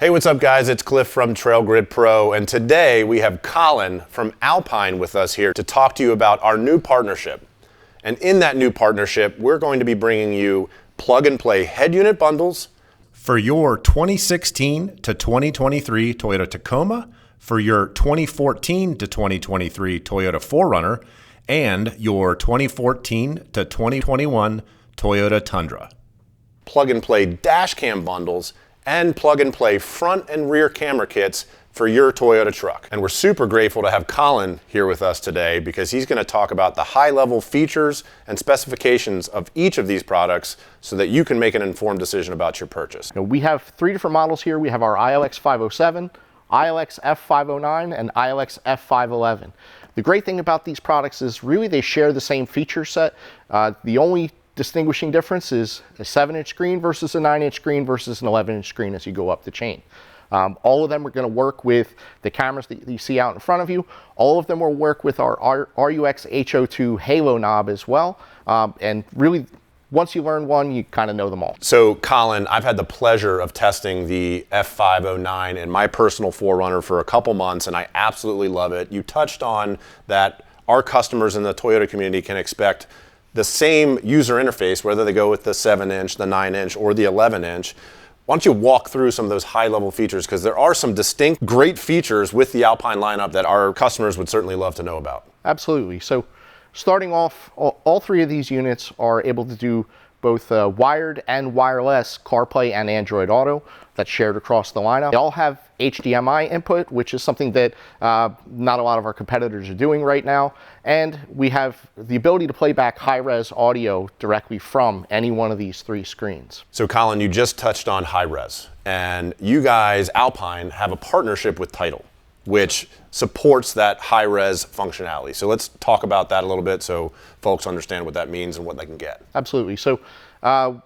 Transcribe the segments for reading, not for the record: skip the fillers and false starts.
Hey, what's up guys? It's Cliff from Trail Grid Pro, and today we have Colin from Alpine with us here to talk to you about our new partnership. And in that new partnership, we're going to be bringing you plug-and-play head unit bundles for your 2016 to 2023 Toyota Tacoma, for your 2014 to 2023 Toyota 4Runner, and your 2014 to 2021 Toyota Tundra. Plug-and-play dash cam bundles and plug-and-play front and rear camera kits for your Toyota truck. And we're super grateful to have Colin here with us today because he's going to talk about the high-level features and specifications of each of these products so that you can make an informed decision about your purchase. We have three different models here. We have our ILX 507, ILX F509, and ILX F511. The great thing about these products is really they share the same feature set. The only distinguishing difference is a 7-inch screen versus a 9-inch screen versus an 11-inch screen as you go up the chain. All of them are going to work with the cameras that you see out in front of you. All of them will work with our RUX H02 halo knob as well. And really, once you learn one, you kind of know them all. So Colin, I've had the pleasure of testing the F509 in my personal 4Runner for a couple months, and I absolutely love it. You touched on that our customers in the Toyota community can expect the same user interface, whether they go with the 7-inch, the 9-inch, or the 11-inch. Why don't you walk through some of those high-level features, because there are some distinct great features with the Alpine lineup that our customers would certainly love to know about. Absolutely. So starting off, all three of these units are able to do both wired and wireless CarPlay and Android Auto that's shared across the lineup. They all have HDMI input, which is something that not a lot of our competitors are doing right now. And we have the ability to play back high-res audio directly from any one of these three screens. So Colin, you just touched on high-res, and you guys, Alpine, have a partnership with Tidal, which supports that high-res functionality. So let's talk about that a little bit so folks understand what that means and what they can get. Absolutely. So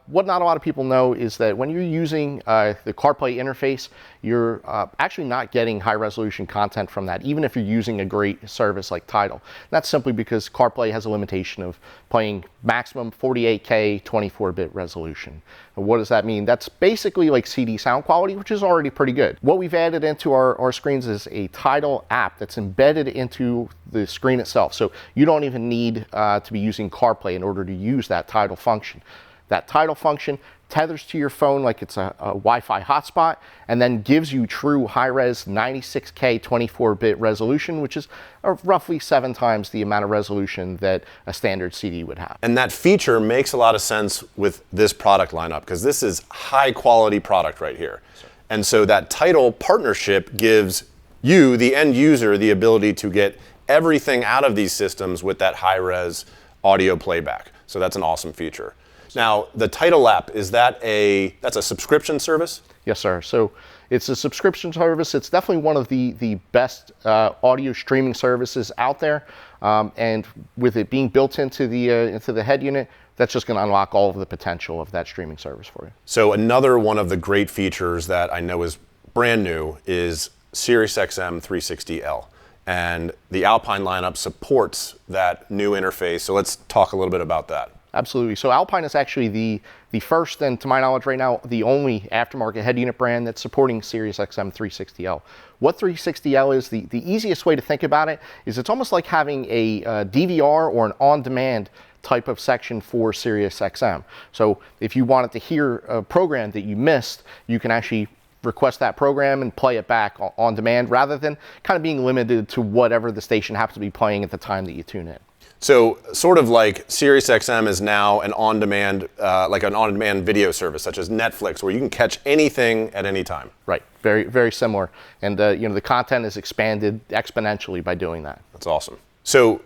what not a lot of people know is that when you're using the CarPlay interface, you're actually not getting high-resolution content from that, even if you're using a great service like Tidal. That's simply because CarPlay has a limitation of playing maximum 48K 24-bit resolution. And what does that mean? That's basically like CD sound quality, which is already pretty good. What we've added into our screens is a Tidal app that's embedded into the screen itself. So you don't even need to be using CarPlay in order to use that Tidal function. That Tidal function tethers to your phone like it's a Wi-Fi hotspot and then gives you true high-res 96K 24-bit resolution, which is roughly 7 times the amount of resolution that a standard CD would have. And that feature makes a lot of sense with this product lineup because this is high-quality product right here. And so that Tidal partnership gives you, the end user, the ability to get everything out of these systems with that high-res audio playback. So that's an awesome feature. Now, the Tidal app, that's a subscription service? Yes, sir. So it's a subscription service. It's definitely one of the best audio streaming services out there. And with it being built into the head unit, that's just going to unlock all of the potential of that streaming service for you. So another one of the great features that I know is brand new is SiriusXM 360L. And the Alpine lineup supports that new interface. So let's talk a little bit about that. Absolutely. So Alpine is actually the first, and to my knowledge right now, the only aftermarket head unit brand that's supporting SiriusXM 360L. What 360L is, the easiest way to think about it is it's almost like having a DVR or an on-demand type of section for SiriusXM. So if you wanted to hear a program that you missed, you can actually request that program and play it back on demand rather than kind of being limited to whatever the station happens to be playing at the time that you tune in. So sort of like SiriusXM is now an on-demand, like an on-demand video service, such as Netflix, where you can catch anything at any time. Right. Very, very similar. And the content is expanded exponentially by doing that. That's awesome. So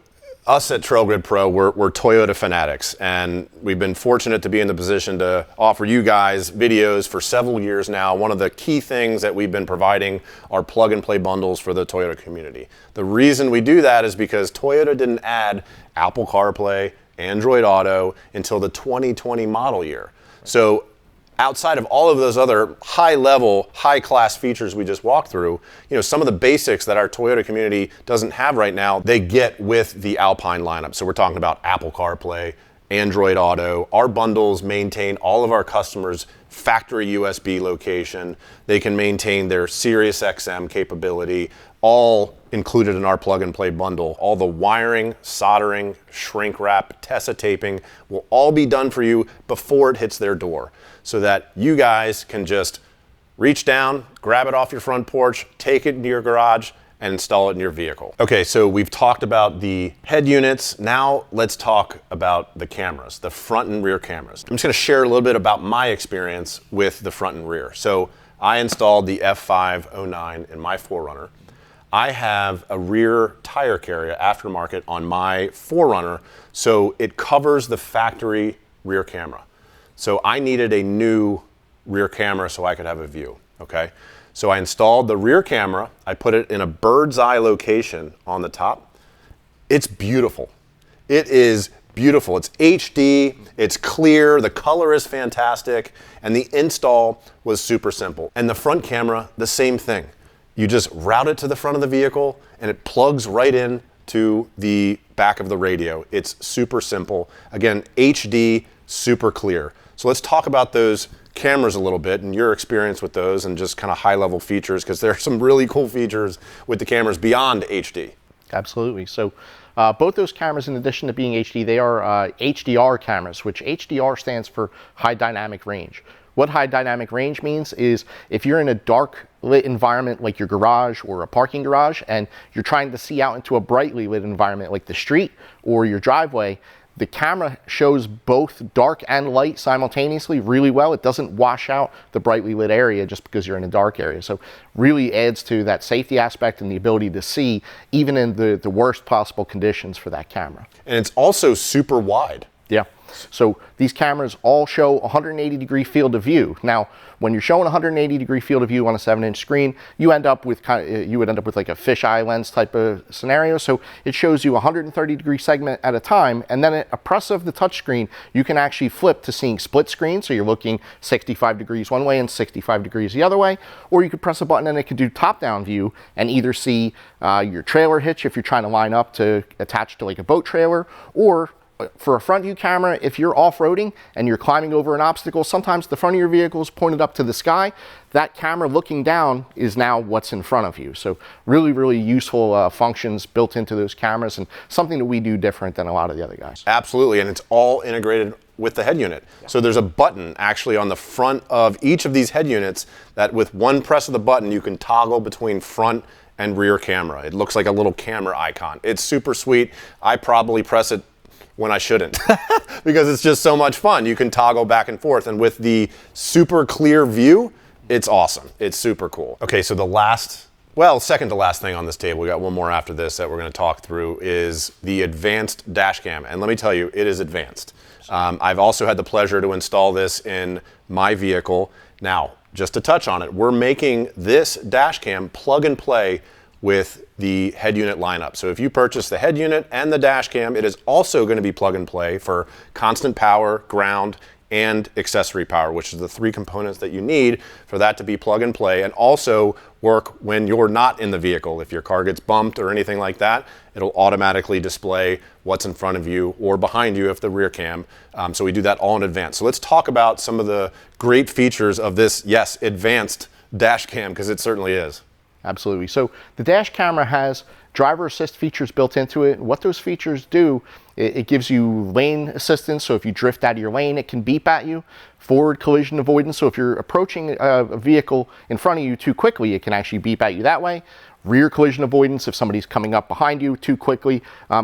us at Trail Grid Pro, we're Toyota fanatics, and we've been fortunate to be in the position to offer you guys videos for several years now. One of the key things that we've been providing are plug-and-play bundles for the Toyota community. The reason we do that is because Toyota didn't add Apple CarPlay, Android Auto until the 2020 model year. So outside of all of those other high-level, high-class features we just walked through, some of the basics that our Toyota community doesn't have right now, they get with the Alpine lineup. So we're talking about Apple CarPlay, Android Auto. Our bundles maintain all of our customers' factory USB location. They can maintain their SiriusXM capability, all included in our plug-and-play bundle. All the wiring, soldering, shrink wrap, Tessa taping will all be done for you before it hits their door, so that you guys can just reach down, grab it off your front porch, take it into your garage, and install it in your vehicle. Okay, so we've talked about the head units. Now let's talk about the cameras, the front and rear cameras. I'm just gonna share a little bit about my experience with the front and rear. So I installed the F509 in my 4Runner. I have a rear tire carrier aftermarket on my 4Runner, so it covers the factory rear camera. So I needed a new rear camera so I could have a view, okay? So I installed the rear camera. I put it in a bird's eye location on the top. It's beautiful. It is beautiful. It's HD, it's clear, the color is fantastic, and the install was super simple. And the front camera, the same thing. You just route it to the front of the vehicle and it plugs right in to the back of the radio. It's super simple. Again, HD, super clear. So let's talk about those cameras a little bit and your experience with those and just kind of high level features, because there are some really cool features with the cameras beyond HD. Absolutely. So both those cameras, in addition to being HD, they are HDR cameras, which HDR stands for high dynamic range. What high dynamic range means is if you're in a dark lit environment like your garage or a parking garage and you're trying to see out into a brightly lit environment like the street or your driveway, the camera shows both dark and light simultaneously really well. It doesn't wash out the brightly lit area just because you're in a dark area. So really adds to that safety aspect and the ability to see even in the worst possible conditions for that camera. And it's also super wide. Yeah. So these cameras all show 180 degree field of view. Now, when you're showing 180 degree field of view on a 7-inch screen, you would end up with like a fisheye lens type of scenario. So it shows you 130 degree segment at a time, and then at a press of the touchscreen, you can actually flip to seeing split screen. So you're looking 65 degrees one way and 65 degrees the other way, or you could press a button and it could do top-down view and either see your trailer hitch if you're trying to line up to attach to like a boat trailer, or for a front view camera, if you're off-roading and you're climbing over an obstacle, sometimes the front of your vehicle is pointed up to the sky. That camera looking down is now what's in front of you. So really, really useful functions built into those cameras, and something that we do different than a lot of the other guys. Absolutely, and it's all integrated with the head unit. Yeah. So there's a button actually on the front of each of these head units that with one press of the button, you can toggle between front and rear camera. It looks like a little camera icon. It's super sweet. I probably press it when I shouldn't because it's just so much fun. You can toggle back and forth, and with the super clear view, it's awesome. It's super cool. Okay, so the second to last thing on this table, we got one more after this that we're going to talk through, is the advanced dash cam. And let me tell you, it is advanced. I've also had the pleasure to install this in my vehicle. Now, just to touch on it, we're making this dash cam plug and play with the head unit lineup. So if you purchase the head unit and the dash cam, it is also going to be plug and play for constant power, ground, and accessory power, which is the three components that you need for that to be plug and play, and also work when you're not in the vehicle. If your car gets bumped or anything like that, it'll automatically display what's in front of you or behind you if the rear cam. So we do that all in advance. So let's talk about some of the great features of this, yes, advanced dash cam, because it certainly is. Absolutely. So the dash camera has driver assist features built into it. What those features do, it gives you lane assistance. So if you drift out of your lane, it can beep at you. Forward collision avoidance. So if you're approaching a vehicle in front of you too quickly, it can actually beep at you that way. Rear collision avoidance. If somebody's coming up behind you too quickly,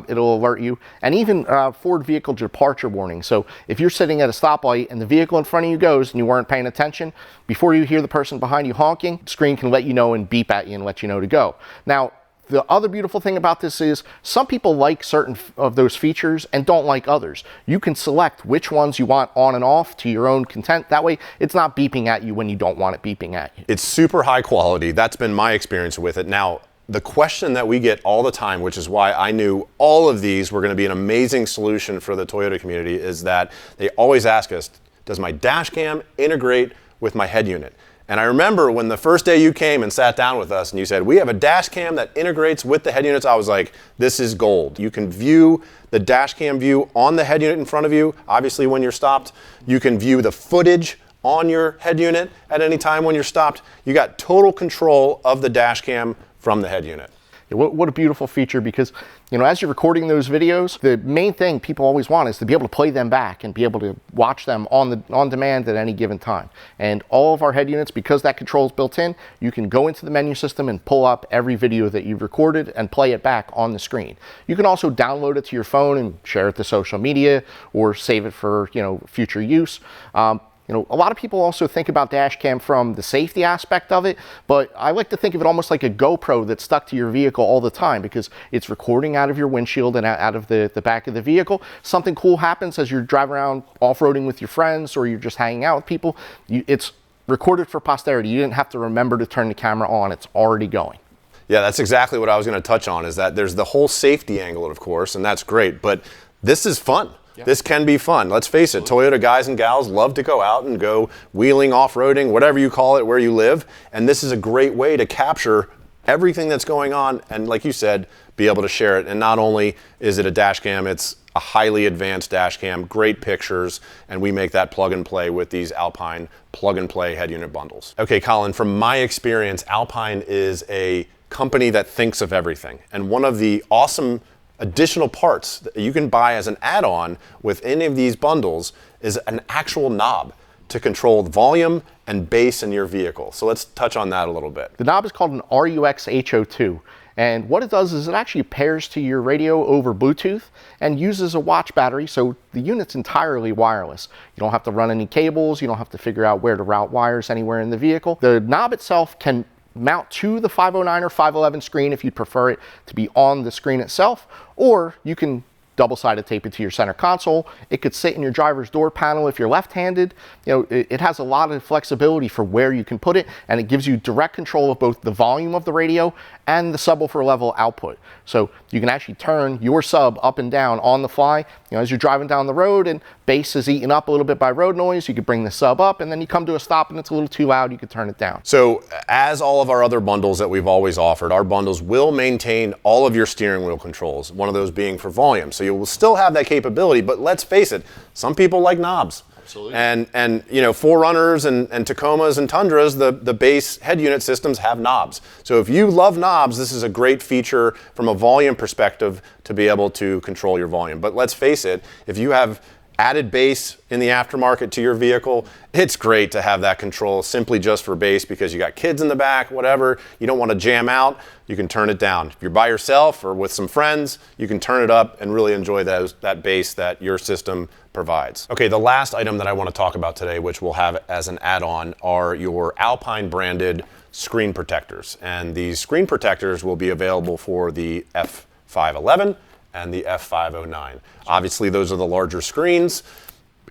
it'll alert you. And even forward vehicle departure warning. So if you're sitting at a stoplight and the vehicle in front of you goes and you weren't paying attention, before you hear the person behind you honking, the screen can let you know and beep at you and let you know to go. Now, the other beautiful thing about this is some people like certain of those features and don't like others. You can select which ones you want on and off to your own content. That way, it's not beeping at you when you don't want it beeping at you. It's super high quality. That's been my experience with it. Now, the question that we get all the time, which is why I knew all of these were going to be an amazing solution for the Toyota community, is that they always ask us, does my dash cam integrate with my head unit? And I remember when the first day you came and sat down with us and you said, we have a dash cam that integrates with the head units, I was like, this is gold. You can view the dash cam view on the head unit in front of you. Obviously, when you're stopped, you can view the footage on your head unit at any time when you're stopped. You got total control of the dash cam from the head unit. What a beautiful feature, because as you're recording those videos, the main thing people always want is to be able to play them back and be able to watch them on demand at any given time. And all of our head units, because that control is built in, you can go into the menu system and pull up every video that you've recorded and play it back on the screen. You can also download it to your phone and share it to social media or save it for future use. A lot of people also think about dash cam from the safety aspect of it, but I like to think of it almost like a GoPro that's stuck to your vehicle all the time, because it's recording out of your windshield and out of the back of the vehicle. Something cool happens as you're driving around off-roading with your friends, or you're just hanging out with people. It's recorded for posterity. You didn't have to remember to turn the camera on. It's already going. Yeah, that's exactly what I was going to touch on, is that there's the whole safety angle, of course, and that's great, but this is fun. This can be fun. Let's face it, Toyota guys and gals love to go out and go wheeling, off-roading, whatever you call it, where you live. And this is a great way to capture everything that's going on and, like you said, be able to share it. And not only is it a dash cam, it's a highly advanced dash cam, great pictures, and we make that plug and play with these Alpine plug and play head unit bundles. Okay, Colin, from my experience, Alpine is a company that thinks of everything. And one of the awesome additional parts that you can buy as an add-on with any of these bundles is an actual knob to control the volume and bass in your vehicle. So let's touch on that a little bit. The knob is called an RUX HO2, and what it does is it actually pairs to your radio over Bluetooth and uses a watch battery, so the unit's entirely wireless. You don't have to run any cables, you don't have to figure out where to route wires anywhere in the vehicle. The knob itself can mount to the 509 or 511 screen if you prefer it to be on the screen itself, or you can double-sided tape it to your center console. It could sit in your driver's door panel if you're left-handed. It has a lot of flexibility for where you can put it, and it gives you direct control of both the volume of the radio and the subwoofer level output. So you can actually turn your sub up and down on the fly. As you're driving down the road and bass is eaten up a little bit by road noise, you could bring the sub up, and then you come to a stop and it's a little too loud, you could turn it down. So as all of our other bundles that we've always offered, our bundles will maintain all of your steering wheel controls, one of those being for volume. So you will still have that capability, but let's face it, some people like knobs. Absolutely. And Forerunners and Tacomas and Tundras, the base head unit systems have knobs. So if you love knobs, this is a great feature from a volume perspective to be able to control your volume. But let's face it, if you have added bass in the aftermarket to your vehicle, it's great to have that control simply just for bass, because you got kids in the back, whatever, you don't want to jam out, you can turn it down. If you're by yourself or with some friends, you can turn it up and really enjoy that bass that your system provides. Okay, the last item that I want to talk about today, which we'll have as an add-on, are your Alpine branded screen protectors. And these screen protectors will be available for the F511 and the F509. Obviously, those are the larger screens,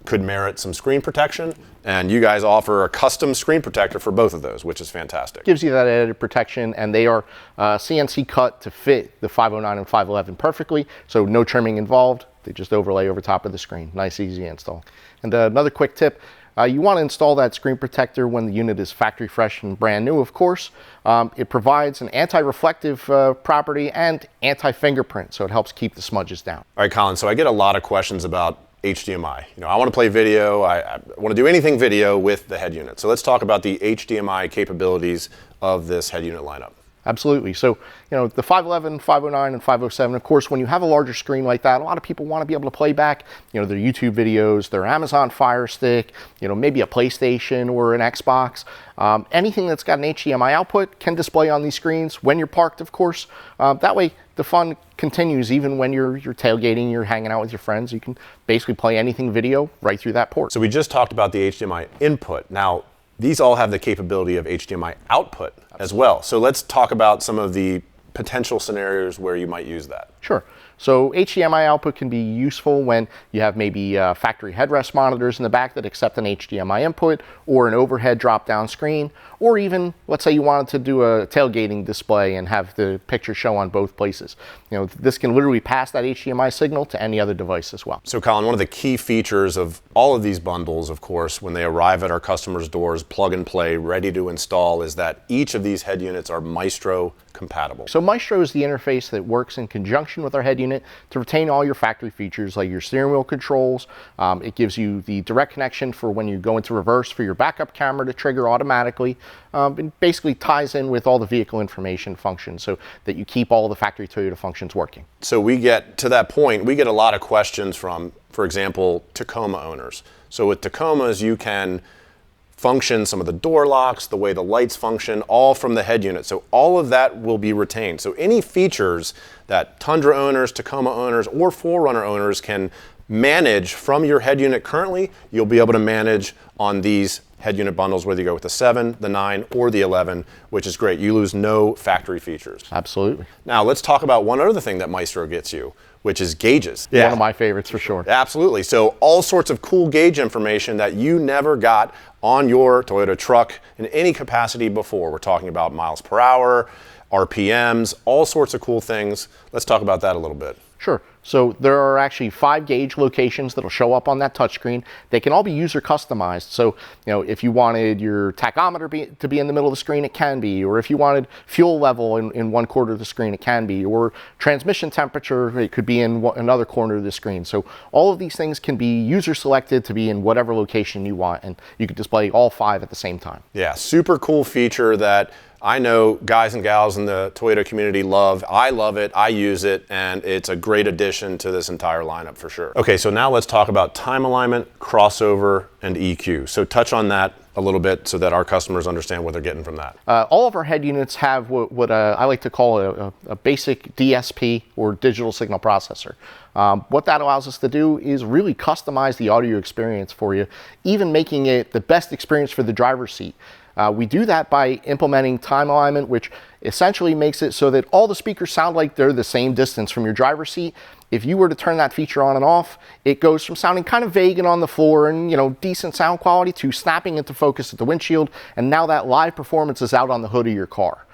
could merit some screen protection, and you guys offer a custom screen protector for both of those, which is fantastic. Gives you that added protection, and they are CNC cut to fit the 509 and 511 perfectly, so no trimming involved. They just overlay over top of the screen. Nice, easy install. And another quick tip, you want to install that screen protector when the unit is factory fresh and brand new, of course. It provides an anti-reflective property and anti-fingerprint, so it helps keep the smudges down. All right, Colin, so I get a lot of questions about HDMI. I want to play video, I want to do anything video with the head unit. So let's talk about the HDMI capabilities of this head unit lineup. Absolutely. So, the 511, 509, and 507, of course, when you have a larger screen like that, a lot of people want to be able to play back, their YouTube videos, their Amazon Fire Stick, maybe a PlayStation or an Xbox. Anything that's got an HDMI output can display on these screens when you're parked, of course. That way, the fun continues even when you're tailgating, you're hanging out with your friends. You can basically play anything video right through that port. So we just talked about the HDMI input. Now, these all have the capability of HDMI output as well. So let's talk about some of the potential scenarios where you might use that. Sure. So HDMI output can be useful when you have maybe factory headrest monitors in the back that accept an HDMI input, or an overhead drop-down screen, or even, let's say you wanted to do a tailgating display and have the picture show on both places. This can literally pass that HDMI signal to any other device as well. So Colin, one of the key features of all of these bundles, of course, when they arrive at our customers' doors, plug and play, ready to install, is that each of these head units are Maestro compatible. So Maestro is the interface that works in conjunction with our head unit to retain all your factory features like your steering wheel controls. It gives you the direct connection for when you go into reverse for your backup camera to trigger automatically. It basically ties in with all the vehicle information functions so that you keep all the factory Toyota functions working. So we get to that point, we get a lot of questions from, for example, Tacoma owners. So with Tacomas, you can function some of the door locks, the way the lights function, all from the head unit. So all of that will be retained. So any features that Tundra owners, Tacoma owners, or 4Runner owners can manage from your head unit currently, you'll be able to manage on these head unit bundles, whether you go with the 7, the 9, or the 11, which is great. You lose no factory features. Absolutely. Now let's talk about one other thing that Maestro gets you, which is gauges. One of my favorites for sure. Absolutely. So all sorts of cool gauge information that you never got on your Toyota truck in any capacity before. We're talking about miles per hour, RPMs, all sorts of cool things. Let's talk about that a little bit. Sure. So there are actually 5 gauge locations that'll show up on that touchscreen. They can all be user customized. So, if you wanted your tachometer to be in the middle of the screen, it can be. Or if you wanted fuel level in one corner of the screen, it can be. Or transmission temperature, it could be in another corner of the screen. So all of these things can be user selected to be in whatever location you want. And you could display all 5 at the same time. Yeah, super cool feature that I know guys and gals in the Toyota community love. I love it, I use it, and it's a great addition to this entire lineup for sure. Okay, so now let's talk about time alignment, crossover, and EQ. So touch on that a little bit so that our customers understand what they're getting from that. All of our head units have what I like to call a basic DSP, or digital signal processor. What that allows us to do is really customize the audio experience for you, even making it the best experience for the driver's seat. We do that by implementing time alignment, which essentially makes it so that all the speakers sound like they're the same distance from your driver's seat. If you were to turn that feature on and off, it goes from sounding kind of vague and on the floor and decent sound quality to snapping into focus at the windshield, and now that live performance is out on the hood of your car.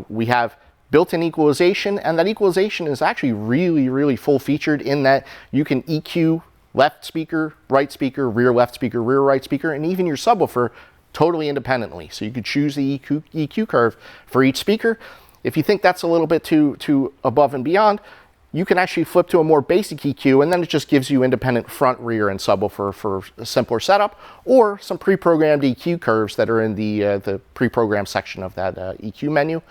We have built-in equalization, and that equalization is actually really, really full-featured in that you can EQ left speaker, rear left speaker, rear right speaker, and even your subwoofer totally independently. So you could choose the EQ curve for each speaker. If you think that's a little bit too above and beyond, you can actually flip to a more basic EQ, and then it just gives you independent front, rear, and subwoofer for a simpler setup, or some pre-programmed EQ curves that are in the pre-programmed section of that EQ menu.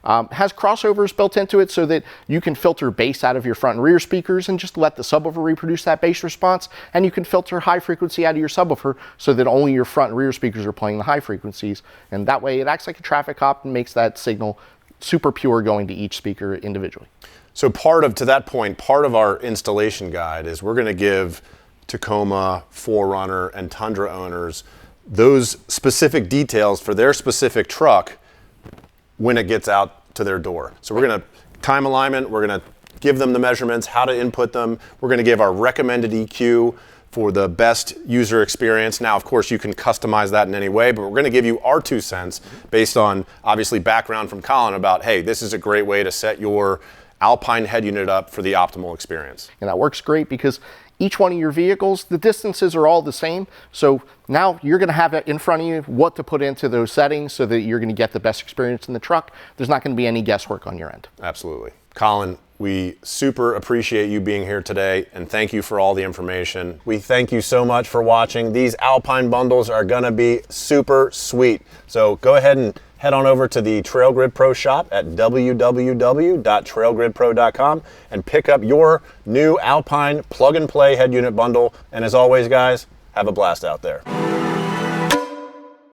Has crossovers built into it so that you can filter bass out of your front and rear speakers and just let the subwoofer reproduce that bass response, and you can filter high frequency out of your subwoofer so that only your front and rear speakers are playing the high frequencies, and that way it acts like a traffic cop and makes that signal super pure going to each speaker individually. So to that point, part of our installation guide is we're going to give Tacoma, 4Runner, and Tundra owners those specific details for their specific truck when it gets out to their door. So we're going to time alignment, we're going to give them the measurements, how to input them. We're going to give our recommended EQ for the best user experience. Now, of course, you can customize that in any way, but we're going to give you our 2 cents based on obviously background from Colin about, hey, this is a great way to set your Alpine head unit up for the optimal experience. And that works great because each one of your vehicles, the distances are all the same. So now you're going to have it in front of you what to put into those settings so that you're going to get the best experience in the truck. There's not going to be any guesswork on your end. Absolutely. Colin, we super appreciate you being here today, and thank you for all the information. We thank you so much for watching. These Alpine bundles are going to be super sweet. So go ahead and head on over to the Trail Grid Pro shop at www.trailgridpro.com and pick up your new Alpine plug and play head unit bundle. And as always, guys, have a blast out there.